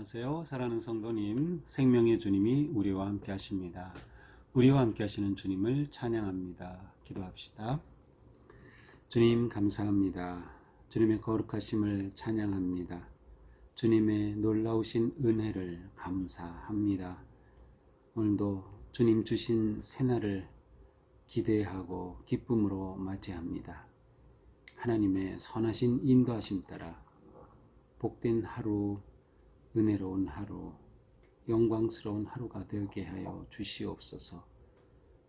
안녕하세요. 사랑하는 성도님, 생명의 주님이 우리와 함께 하십니다. 우리와 함께 하시는 주님을 찬양합니다. 기도합시다. 주님 감사합니다. 주님의 거룩하심을 찬양합니다. 주님의 놀라우신 은혜를 감사합니다. 오늘도 주님 주신 새날을 기대하고 기쁨으로 맞이합니다. 하나님의 선하신 인도하심 따라 복된 하루, 은혜로운 하루, 영광스러운 하루가 되게 하여 주시옵소서.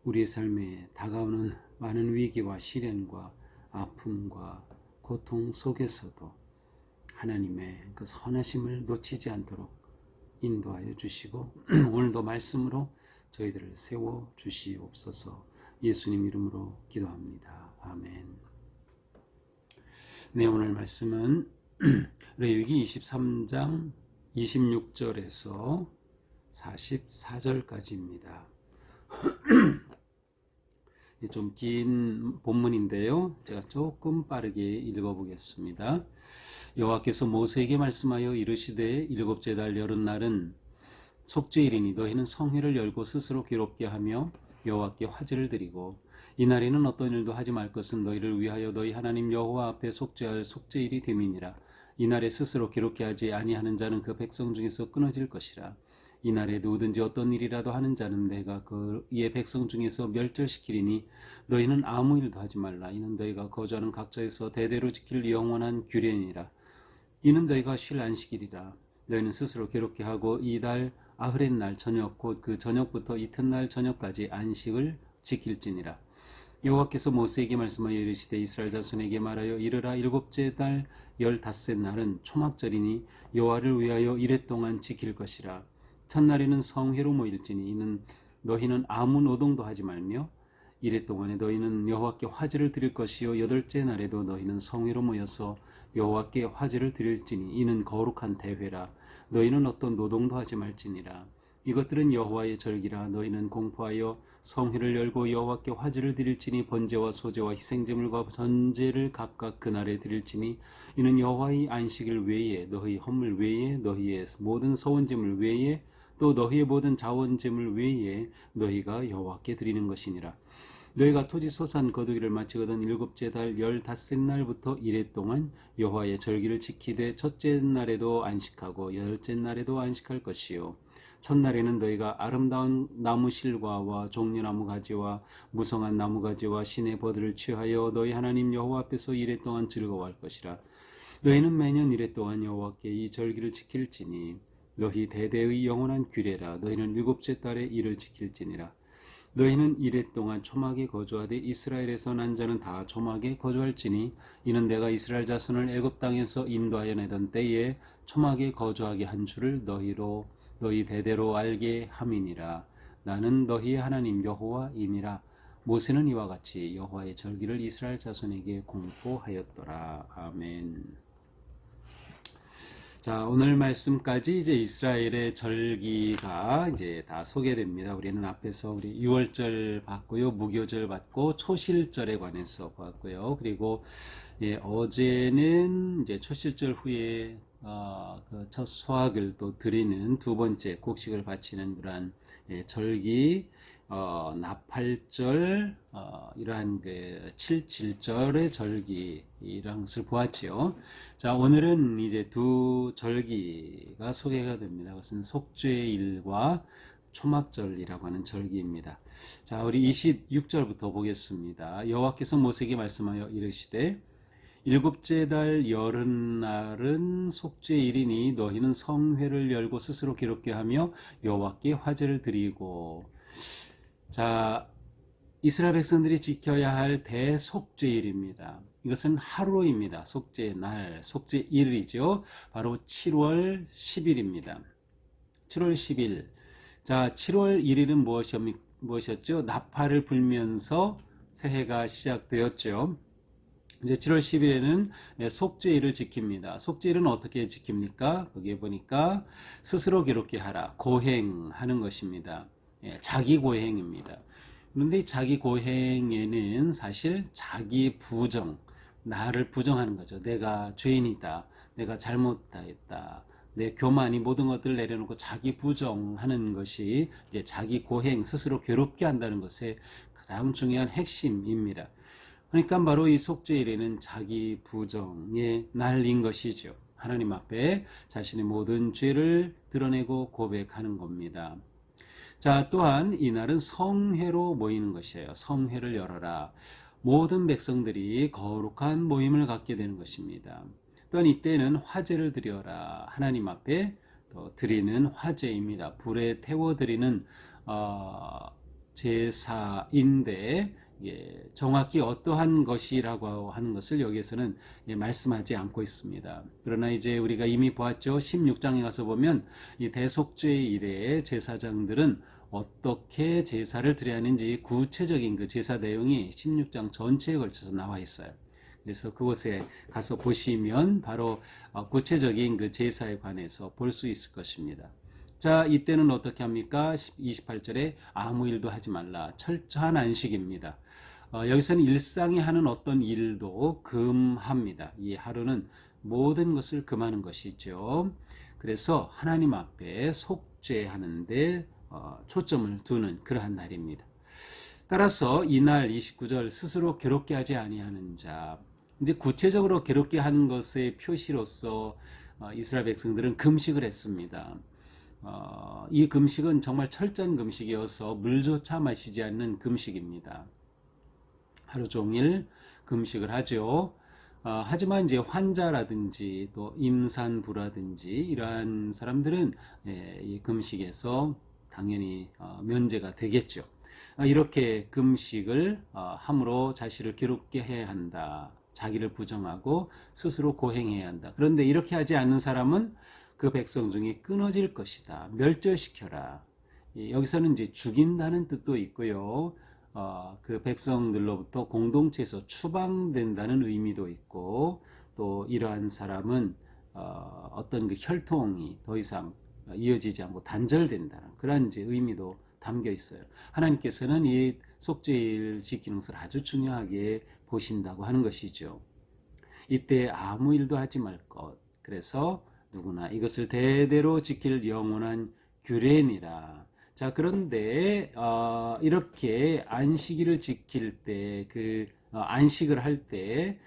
우리의 삶에 다가오는 많은 위기와 시련과 아픔과 고통 속에서도 하나님의 그 선하심을 놓치지 않도록 인도하여 주시고 오늘도 말씀으로 저희들을 세워 주시옵소서. 예수님 이름으로 기도합니다. 아멘. 네, 오늘 말씀은 레위기 23장 26절에서 44절까지입니다. 좀 긴 본문인데요. 제가 조금 빠르게 읽어보겠습니다. 여호와께서 모세에게 말씀하여 이르시되 일곱째 달 여름날은 속죄일이니 너희는 성회를 열고 스스로 괴롭게 하며 여호와께 화제를 드리고 이날에는 어떤 일도 하지 말 것은 너희를 위하여 너희 하나님 여호와 앞에 속죄할 속죄일이 됨이니라. 이날에 스스로 괴롭게 하지 아니하는 자는 그 백성 중에서 끊어질 것이라. 이날에 누구든지 어떤 일이라도 하는 자는 내가 이의 백성 중에서 멸절시키리니 너희는 아무 일도 하지 말라. 이는 너희가 거주하는 각처에서 대대로 지킬 영원한 규례니라. 이는 너희가 쉴 안식일이라. 너희는 스스로 괴롭게 하고 이달 아흐렛날 저녁 곧 그 저녁부터 이튿날 저녁까지 안식을 지킬지니라. 여호와께서 모세에게 말씀하여 이르시되 이스라엘 자손에게 말하여 이르라. 일곱째 달 15날은 초막절이니 여호와를 위하여 이레 동안 지킬 것이라. 첫날에는 성회로 모일지니 이는 너희는 아무 노동도 하지 말며 이레 동안에 너희는 여호와께 화제를 드릴 것이요 여덟째 날에도 너희는 성회로 모여서 여호와께 화제를 드릴지니 이는 거룩한 대회라. 너희는 어떤 노동도 하지 말지니라. 이것들은 여호와의 절기라. 너희는 공포하여 성회를 열고 여호와께 화제를 드릴지니 번제와 소제와 희생제물과 전제를 각각 그날에 드릴지니 이는 여호와의 안식일 외에 너희 헌물 외에 너희의 모든 서원제물 외에 또 너희의 모든 자원제물 외에 너희가 여호와께 드리는 것이니라. 너희가 토지 소산 거두기를 마치거든 일곱째 달 15날부터 이레 동안 여호와의 절기를 지키되 첫째 날에도 안식하고 여덟째 날에도 안식할 것이요 첫날에는 너희가 아름다운 나무 실과와 종려나무 가지와 무성한 나무 가지와 신의 버들을 취하여 너희 하나님 여호와 앞에서 이레 동안 즐거워할 것이라. 너희는 매년 이레 동안 여호와께 이 절기를 지킬지니 너희 대대의 영원한 규례라. 너희는 일곱째 달에 이를 지킬지니라. 너희는 이레 동안 초막에 거주하되 이스라엘에서 난 자는 다 초막에 거주할지니 이는 내가 이스라엘 자손을 애굽 땅에서 인도하여 내던 때에 초막에 거주하게 한 줄을 너희 대대로 알게 함이니라. 나는 너희의 하나님 여호와이니라. 모세는 이와 같이 여호와의 절기를 이스라엘 자손에게 공포하였더라. 아멘. 자, 오늘 말씀까지 이제 이스라엘의 절기가 이제 다 소개됩니다. 우리는 앞에서 우리 유월절 봤고요, 무교절 봤고, 초실절에 관해서 봤고요. 그리고 어제는 이제 초실절 후에 그 첫 수확을 또 드리는 두 번째 곡식을 바치는 그러한 절기, 나팔절, 이러한 그 7.7절의 절기, 이런 것을 보았지요. 자, 오늘은 이제 두 절기가 소개가 됩니다. 그것은 속죄일과 초막절이라고 하는 절기입니다. 자, 우리 26절부터 보겠습니다. 여호와께서 모세에게 말씀하여 이르시되 일곱째 달 여름날은 속죄일이니 너희는 성회를 열고 스스로 기롭게 하며 여호와께 화제를 드리고. 자, 이스라엘 백성들이 지켜야 할 대속죄일입니다. 이것은 하루입니다. 속죄날, 속죄일이죠. 바로 7월 10일입니다. 7월 10일. 자, 7월 1일은 무엇이었죠? 나팔을 불면서 새해가 시작되었죠. 이제 7월 10일에는 속죄일을 지킵니다. 속죄일은 어떻게 지킵니까? 거기에 보니까 스스로 괴롭게 하라. 고행하는 것입니다. 자기 고행입니다. 그런데 이 자기 고행에는 사실 자기 부정, 나를 부정하는 거죠. 내가 죄인이다. 내가 잘못했다. 내 교만이 모든 것들을 내려놓고 자기 부정하는 것이 이제 자기 고행, 스스로 괴롭게 한다는 것의 가장 중요한 핵심입니다. 그러니까 바로 이 속죄일에는 자기 부정의 날인 것이죠. 하나님 앞에 자신의 모든 죄를 드러내고 고백하는 겁니다. 자, 또한 이날은 성회로 모이는 것이에요. 성회를 열어라. 모든 백성들이 거룩한 모임을 갖게 되는 것입니다. 또한 이때는 화제를 드려라. 하나님 앞에 또 드리는 화제입니다. 불에 태워 드리는 제사인데 정확히 어떠한 것이라고 하는 것을 여기에서는 말씀하지 않고 있습니다. 그러나 이제 우리가 이미 보았죠. 16장에 가서 보면 이 대속죄일에 제사장들은 어떻게 제사를 드려야 하는지 구체적인 그 제사 내용이 16장 전체에 걸쳐서 나와 있어요. 그래서 그곳에 가서 보시면 바로 구체적인 그 제사에 관해서 볼 수 있을 것입니다. 자, 이때는 어떻게 합니까? 28절에 아무 일도 하지 말라. 철저한 안식입니다. 여기서는 일상이 하는 어떤 일도 금합니다. 이 하루는 모든 것을 금하는 것이죠. 그래서 하나님 앞에 속죄하는데 초점을 두는 그러한 날입니다. 따라서 이날 29절 스스로 괴롭게 하지 아니하는 자, 이제 구체적으로 괴롭게 하는 것의 표시로서 이스라엘 백성들은 금식을 했습니다. 이 금식은 정말 철저한 금식이어서 물조차 마시지 않는 금식입니다. 하루 종일 금식을 하죠. 하지만 이제 환자라든지 또 임산부라든지 이러한 사람들은 이 금식에서 당연히 면제가 되겠죠. 이렇게 금식을 함으로 자신을 괴롭게 해야 한다. 자기를 부정하고 스스로 고행해야 한다. 그런데 이렇게 하지 않는 사람은 그 백성 중에 끊어질 것이다. 멸절시켜라. 여기서는 이제 죽인다는 뜻도 있고요. 그 백성들로부터 공동체에서 추방된다는 의미도 있고, 또 이러한 사람은 어떤 그 혈통이 더 이상 이어지지 않고 단절된다는 그런 이제 의미도 담겨 있어요. 하나님께서는 이 속죄일 지키는 것을 아주 중요하게 보신다고 하는 것이죠. 이때 아무 일도 하지 말 것. 그래서 누구나 이것을 대대로 지킬 영원한 규례니라. 자, 그런데 이렇게 안식일을 지킬 때, 안식을 할 때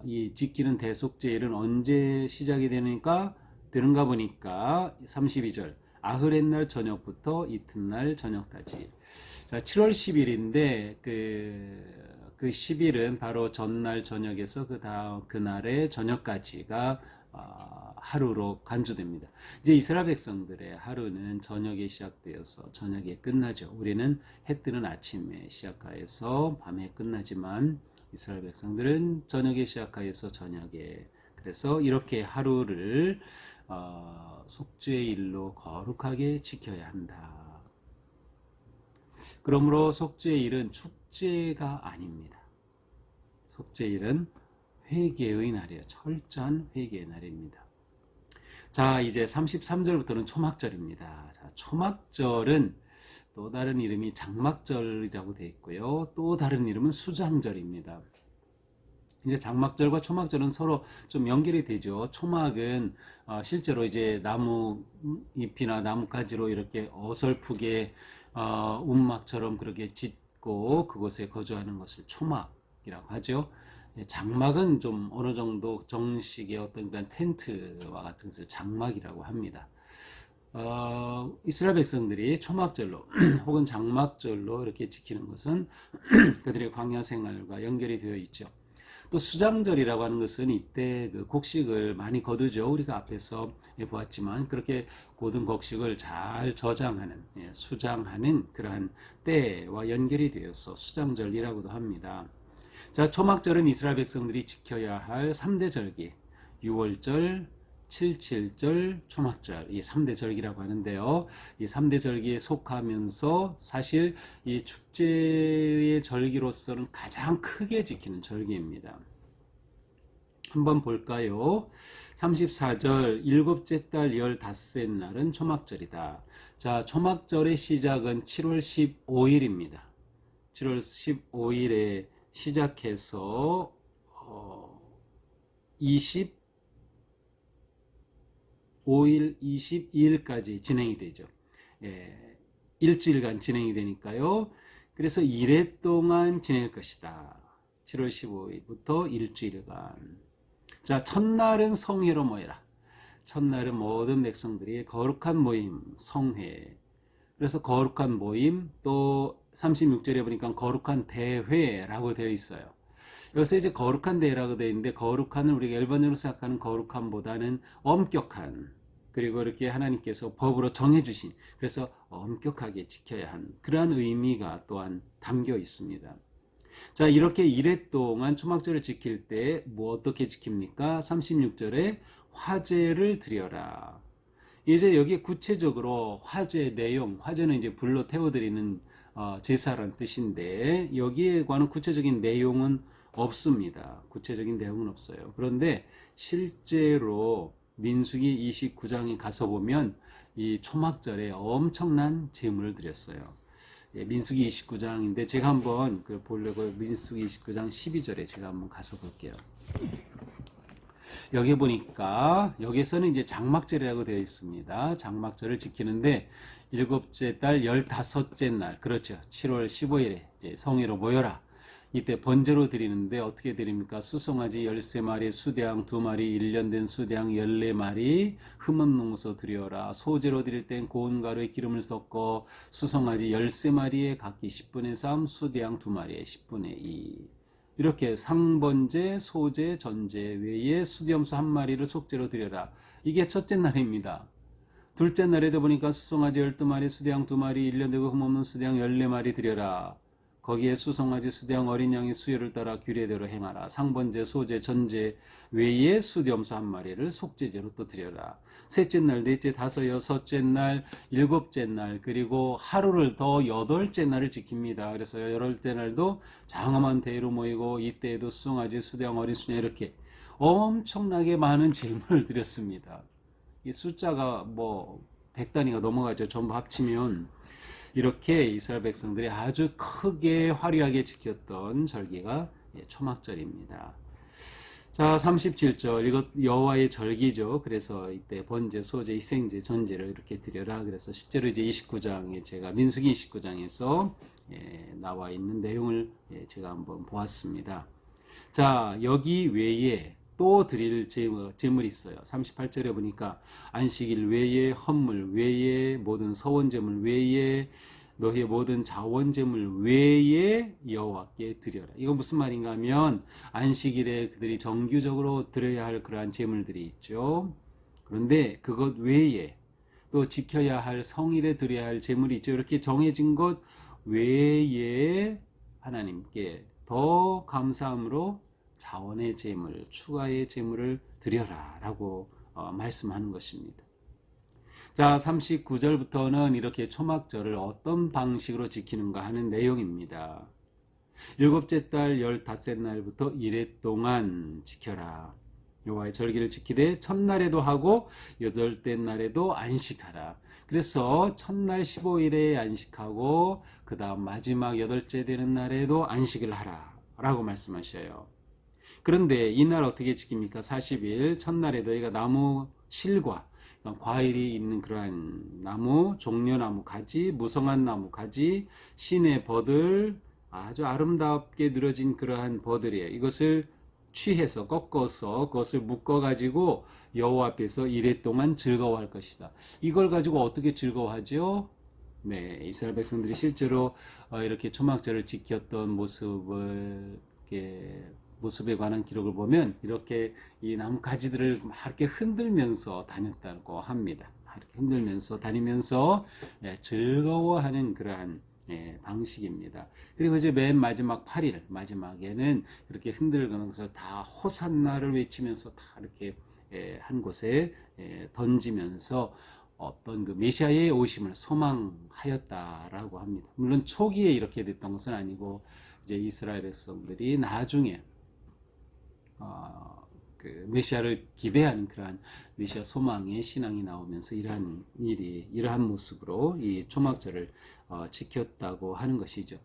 이 지키는 대속죄일은 언제 시작이 되는가 보니까 32절 아흐렛날 저녁부터 이튿날 저녁까지. 자, 7월 10일인데 그 10일은 바로 전날 저녁에서 그날의 저녁까지가 하루로 간주됩니다. 이제 이스라엘 백성들의 하루는 저녁에 시작되어서 저녁에 끝나죠. 우리는 해 뜨는 아침에 시작하여서 밤에 끝나지만 이스라엘 백성들은 저녁에 시작하여서 저녁에, 그래서 이렇게 하루를 속죄일로 거룩하게 지켜야 한다. 그러므로 속죄일은 축제가 아닙니다. 속죄일은 회개의 날이에요. 철저한 회개의 날입니다. 자, 이제 33절부터는 초막절입니다. 자, 초막절은 또 다른 이름이 장막절이라고 되어 있고요. 또 다른 이름은 수장절입니다. 이제 장막절과 초막절은 서로 좀 연결이 되죠. 초막은 실제로 이제 나무 잎이나 나뭇가지로 이렇게 어설프게 움막처럼 그렇게 짓고 그곳에 거주하는 것을 초막이라고 하죠. 장막은 좀 어느 정도 정식의 어떤 그런 텐트와 같은 것을 장막이라고 합니다. 이스라엘 백성들이 초막절로 혹은 장막절로 이렇게 지키는 것은 그들의 광야 생활과 연결이 되어 있죠. 또 수장절이라고 하는 것은 이때 그 곡식을 많이 거두죠. 우리가 앞에서 보았지만 그렇게 고든 곡식을 잘 저장하는, 수장하는 그러한 때와 연결이 되어서 수장절이라고도 합니다. 자, 초막절은 이스라엘 백성들이 지켜야 할 3대 절기, 6월절, 7.7절, 초막절, 이 3대 절기라고 하는데요. 이 3대 절기에 속하면서 사실 이 축제의 절기로서는 가장 크게 지키는 절기입니다. 한번 볼까요? 34절, 일곱째 달 15째 날은 초막절이다. 자, 초막절의 시작은 7월 15일입니다. 7월 15일에 시작해서 25 25일, 22일까지 진행이 되죠. 일주일간 진행이 되니까요. 그래서 이래 동안 지낼 것이다. 7월 15일부터 일주일간. 자, 첫날은 성회로 모여라. 첫날은 모든 백성들이 거룩한 모임, 성회. 그래서 거룩한 모임, 또 36절에 보니까 거룩한 대회라고 되어 있어요. 여기서 이제 거룩한 대회라고 되어 있는데, 거룩한은 우리가 일반적으로 생각하는 거룩함보다는 엄격한, 그리고 이렇게 하나님께서 법으로 정해주신, 그래서 엄격하게 지켜야 한 그러한 의미가 또한 담겨 있습니다. 자, 이렇게 이래 동안 초막절을 지킬 때 뭐 어떻게 지킵니까? 36절에 화제를 드려라. 이제 여기 구체적으로 화제 내용, 화제는 이제 불로 태워드리는 제사라는 뜻인데, 여기에 관한 구체적인 내용은 없습니다. 구체적인 내용은 없어요. 그런데 실제로 민수기 29장에 가서 보면 이 초막절에 엄청난 제물을 드렸어요. 민수기 29장인데 제가 한번 보려고 민수기 29장 12절에 제가 한번 가서 볼게요. 여기 보니까 여기서는 이제 장막절이라고 되어 있습니다. 장막절을 지키는데 일곱째 달 15째 날, 그렇죠. 7월 15일에 이제 성회로 모여라. 이때 번제로 드리는데 어떻게 드립니까? 수송아지 13마리, 수대양 2마리, 1년 된 수대양 14마리, 흠없는 농서 드려라. 소제로 드릴 땐 고운 가루에 기름을 섞어 수송아지 13마리에 각기 10분의 3, 수대양 2마리에 10분의 2. 이렇게 상번제, 소제, 전제 외에 수염소 1마리를 속죄로 드려라. 이게 첫째 날입니다. 둘째 날에도 보니까 수송아지 12마리, 수대양 2마리, 1년 되고 흠없는 수대양 14마리 드려라. 거기에 수송아지, 수대양, 어린 양의 수요를 따라 규례대로 행하라. 상번제, 소제, 전제 외에 수염소 1마리를 속죄제로 또 드려라. 셋째 날, 넷째, 다섯, 여섯째 날, 일곱째 날, 그리고 하루를 더 8째 날을 지킵니다. 그래서 8째 날도 장엄한 대회로 모이고 이때에도 수송아지, 수대양, 어린 수냐 이렇게 엄청나게 많은 질문을 드렸습니다. 이 숫자가 뭐 100단위가 넘어가죠. 전부 합치면. 이렇게 이스라엘 백성들이 아주 크게 화려하게 지켰던 절기가 초막절입니다. 자, 37절, 이것 여호와의 절기죠. 그래서 이때 번제, 소제, 희생제, 전제를 이렇게 드려라. 그래서 실제로 이제 29장에 제가 민수기 29장에서 나와 있는 내용을 제가 한번 보았습니다. 자, 여기 외에 또 드릴 제물이 있어요. 38절에 보니까 안식일 외에, 헌물 외에, 모든 서원제물 외에, 너희의 모든 자원제물 외에 여호와께 드려라. 이건 무슨 말인가 하면 안식일에 그들이 정규적으로 드려야 할 그러한 제물들이 있죠. 그런데 그것 외에 또 지켜야 할 성일에 드려야 할 제물이 있죠. 이렇게 정해진 것 외에 하나님께 더 감사함으로 자원의 제물, 추가의 제물을 드려라 라고 말씀하는 것입니다. 자, 39절부터는 이렇게 초막절을 어떤 방식으로 지키는가 하는 내용입니다. 일곱째 달 15날부터 이래 동안 지켜라. 여호와의 절기를 지키되 첫날에도 하고 여덟째 날에도 안식하라. 그래서 첫날 15일에 안식하고 그 다음 마지막 여덟째 되는 날에도 안식을 하라 라고 말씀하셔요. 그런데 이날 어떻게 지킵니까? 40일 첫날에 너희가 나무 실과 과일이 있는 그러한 나무, 종려나무 가지, 무성한 나무 가지, 신의 버들, 아주 아름답게 늘어진 그러한 버들이에요. 이것을 취해서 꺾어서 그것을 묶어가지고 여호와 앞에서 이래 동안 즐거워할 것이다. 이걸 가지고 어떻게 즐거워하죠? 네, 이스라엘 백성들이 실제로 이렇게 초막절을 지켰던 모습에 관한 기록을 보면 이렇게 이 나무 가지들을 막 이렇게 흔들면서 다녔다고 합니다. 이렇게 흔들면서 다니면서 즐거워하는 그러한 방식입니다. 그리고 이제 맨 마지막 8일 마지막에는 이렇게 흔들면서 다 호산나를 외치면서 다 이렇게 한 곳에 던지면서 어떤 그 메시아의 오심을 소망하였다라고 합니다. 물론 초기에 이렇게 됐던 것은 아니고 이제 이스라엘 백성들이 나중에 그 메시아를 기대하는 그러한 메시아 소망의 신앙이 나오면서 이러한 모습으로 이 초막절을 지켰다고 하는 것이죠.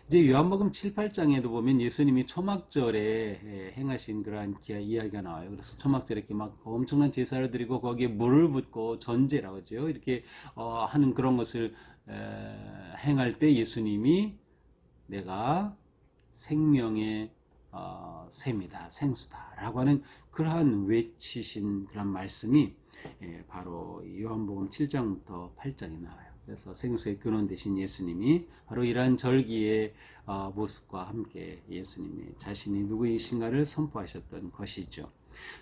이제 요한복음 7, 8장에도 보면 예수님이 초막절에 행하신 그러한 이야기가 나와요. 그래서 초막절에 이렇게 막 엄청난 제사를 드리고 거기에 물을 붓고 전제라고 하죠. 이렇게 하는 그런 것을 행할 때 예수님이 내가 생명의 샘이다, 생수다라고 하는 그러한 외치신 그런 말씀이 바로 요한복음 7장부터 8장에 나와요. 그래서 생수의 근원 되신 예수님이 바로 이러한 절기의 모습과 함께 예수님이 자신이 누구이신가를 선포하셨던 것이죠.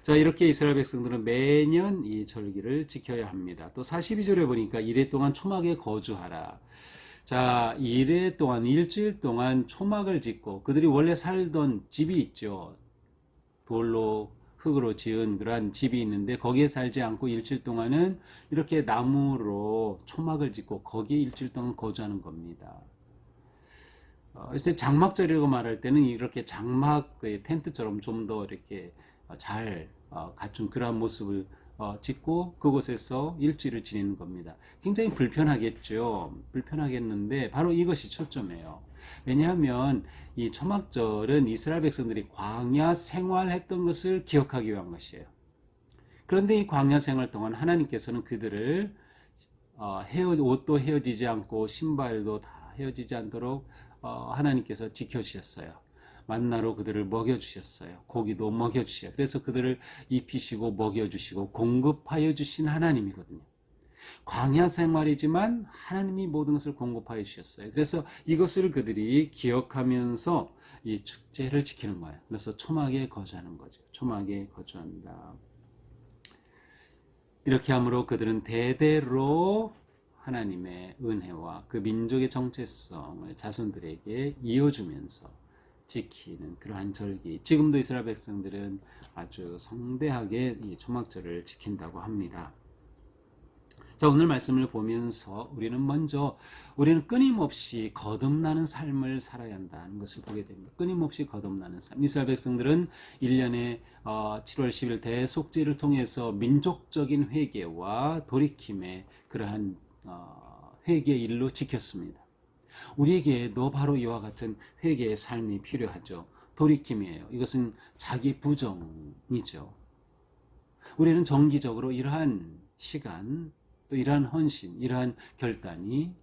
자, 이렇게 이스라엘 백성들은 매년 이 절기를 지켜야 합니다. 또 42절에 보니까 이래 동안 초막에 거주하라. 자, 이래 동안 일주일 동안 초막을 짓고 그들이 원래 살던 집이 있죠. 돌로 흙으로 지은 그러한 집이 있는데 거기에 살지 않고 일주일 동안은 이렇게 나무로 초막을 짓고 거기에 일주일 동안 거주하는 겁니다. 그래서 장막절이라고 말할 때는 이렇게 장막 텐트처럼 좀 더 이렇게 잘 갖춘 그러한 모습을 짓고 그곳에서 일주일을 지내는 겁니다. 굉장히 불편하겠죠. 불편하겠는데 바로 이것이 초점이에요. 왜냐하면 이 초막절은 이스라엘 백성들이 광야 생활했던 것을 기억하기 위한 것이에요. 그런데 이 광야 생활 동안 하나님께서는 그들을 옷도 헤어지지 않고 신발도 다 헤어지지 않도록 하나님께서 지켜주셨어요. 만나로 그들을 먹여주셨어요. 고기도 먹여주셔요. 그래서 그들을 입히시고 먹여주시고 공급하여 주신 하나님이거든요. 광야 생활이지만 하나님이 모든 것을 공급하여 주셨어요. 그래서 이것을 그들이 기억하면서 이 축제를 지키는 거예요. 그래서 초막에 거주하는 거죠. 초막에 거주한다. 이렇게 함으로 그들은 대대로 하나님의 은혜와 그 민족의 정체성을 자손들에게 이어주면서 지키는 그러한 절기. 지금도 이스라엘 백성들은 아주 성대하게 이 초막절을 지킨다고 합니다. 자, 오늘 말씀을 보면서 우리는 끊임없이 거듭나는 삶을 살아야 한다는 것을 보게 됩니다. 끊임없이 거듭나는 삶. 이스라엘 백성들은 1년에 7월 10일 대속제를 통해서 민족적인 회개와 돌이킴의 그러한 회개의 일로 지켰습니다. 우리에게도 바로 이와 같은 회개의 삶이 필요하죠. 돌이킴이에요. 이것은 자기 부정이죠. 우리는 정기적으로 이러한 시간, 또 이러한 헌신, 이러한 결단이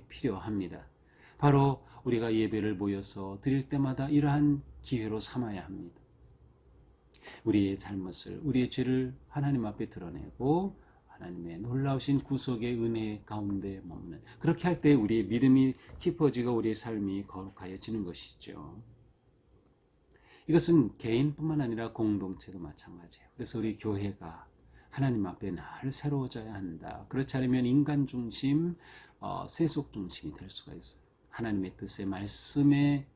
필요합니다. 바로 우리가 예배를 모여서 드릴 때마다 이러한 기회로 삼아야 합니다. 우리의 잘못을, 우리의 죄를 하나님 앞에 드러내고 하나님의 놀라우신 구속의 은혜 가운데 머무는, 그렇게 할 때 우리의 믿음이 깊어지고 우리의 삶이 거룩하여지는 것이죠. 이것은 개인뿐만 아니라 공동체도 마찬가지예요. 그래서 우리 교회가 하나님 앞에 늘 새로워져야 한다. 그렇지 않으면 인간 중심, 세속 중심이 될 수가 있어요. 하나님의 뜻의 말씀에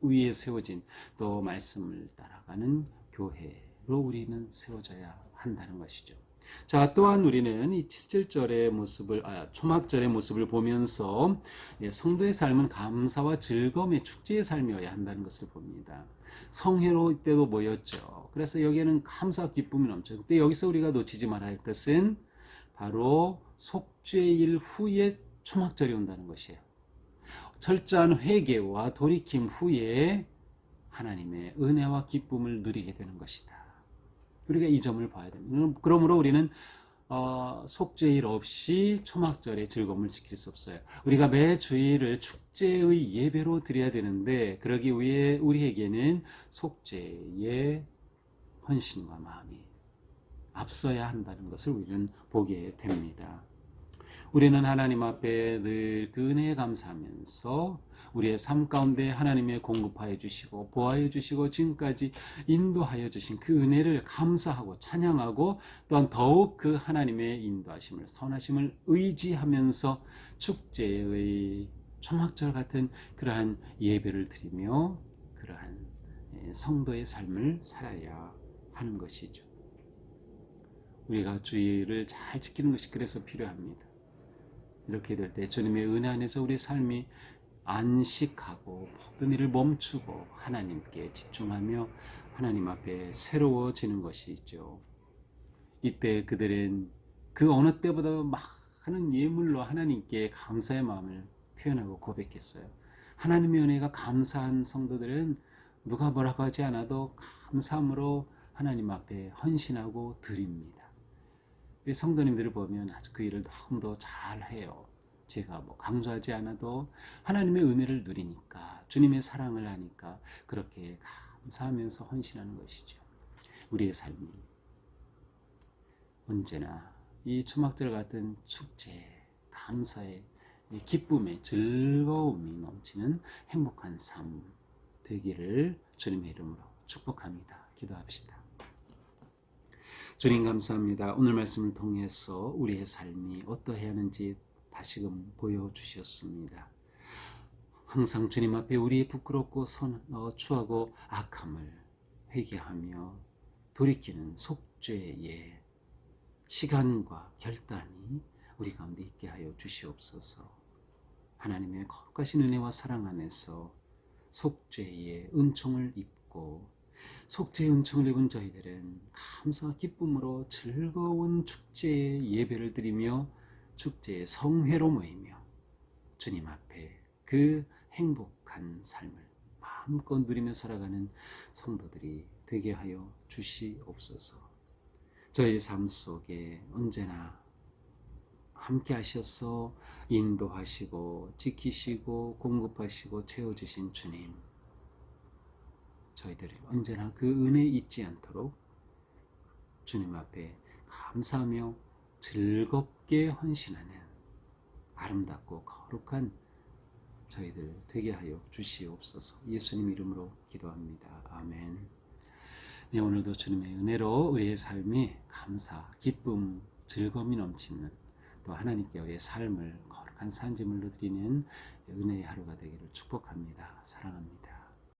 위에 세워진 또 말씀을 따라가는 교회로 우리는 세워져야 한다는 것이죠. 자, 또한 우리는 이 7절의 모습을, 초막절의 모습을 보면서 성도의 삶은 감사와 즐거움의 축제의 삶이어야 한다는 것을 봅니다. 성회로 때도 모였죠. 그래서 여기에는 감사와 기쁨이 넘쳐요. 근데 여기서 우리가 놓치지 말아야 할 것은 바로 속죄일 후에 초막절이 온다는 것이에요. 철저한 회개와 돌이킴 후에 하나님의 은혜와 기쁨을 누리게 되는 것이다. 우리가 이 점을 봐야 됩니다. 그러므로 우리는 속죄일 없이 초막절의 즐거움을 지킬 수 없어요. 우리가 매 주일을 축제의 예배로 드려야 되는데 그러기 위해 우리에게는 속죄의 헌신과 마음이 앞서야 한다는 것을 우리는 보게 됩니다. 우리는 하나님 앞에 늘 그 은혜에 감사하면서 우리의 삶 가운데 하나님의 공급하여 주시고 보호하여 주시고 지금까지 인도하여 주신 그 은혜를 감사하고 찬양하고 또한 더욱 그 하나님의 인도하심을 선하심을 의지하면서 축제의 초막절 같은 그러한 예배를 드리며 그러한 성도의 삶을 살아야 하는 것이죠. 우리가 주의를 잘 지키는 것이 그래서 필요합니다. 이렇게 될 때 주님의 은혜 안에서 우리의 삶이 안식하고 모든 일을 멈추고 하나님께 집중하며 하나님 앞에 새로워지는 것이 있죠. 이때 그들은 그 어느 때보다 많은 예물로 하나님께 감사의 마음을 표현하고 고백했어요. 하나님의 은혜가 감사한 성도들은 누가 뭐라고 하지 않아도 감사함으로 하나님 앞에 헌신하고 드립니다. 성도님들을 보면 아주 그 일을 너무도 잘해요. 제가 강조하지 않아도 하나님의 은혜를 누리니까, 주님의 사랑을 하니까 그렇게 감사하면서 헌신하는 것이죠. 우리의 삶이 언제나 이 초막절 같은 축제, 감사의 기쁨의 즐거움이 넘치는 행복한 삶 되기를 주님의 이름으로 축복합니다. 기도합시다. 주님 감사합니다. 오늘 말씀을 통해서 우리의 삶이 어떠해야 하는지 다시금 보여주셨습니다. 항상 주님 앞에 우리의 부끄럽고 추하고 악함을 회개하며 돌이키는 속죄의 시간과 결단이 우리 가운데 있게 하여 주시옵소서. 하나님의 거룩하신 은혜와 사랑 안에서 속죄의 은총을 입고 속죄의 은총을 입은 저희들은 감사와 기쁨으로 즐거운 축제의 예배를 드리며 축제의 성회로 모이며 주님 앞에 그 행복한 삶을 마음껏 누리며 살아가는 성도들이 되게 하여 주시옵소서. 저희 삶 속에 언제나 함께 하셔서 인도하시고 지키시고 공급하시고 채워주신 주님, 저희들이 언제나 그 은혜 잊지 않도록 주님 앞에 감사하며 즐겁게 헌신하는 아름답고 거룩한 저희들 되게 하여 주시옵소서. 예수님 이름으로 기도합니다. 아멘. 네, 오늘도 주님의 은혜로 우리의 삶이 감사, 기쁨, 즐거움이 넘치는, 또 하나님께 우리의 삶을 거룩한 산지물로 드리는 은혜의 하루가 되기를 축복합니다. 사랑합니다.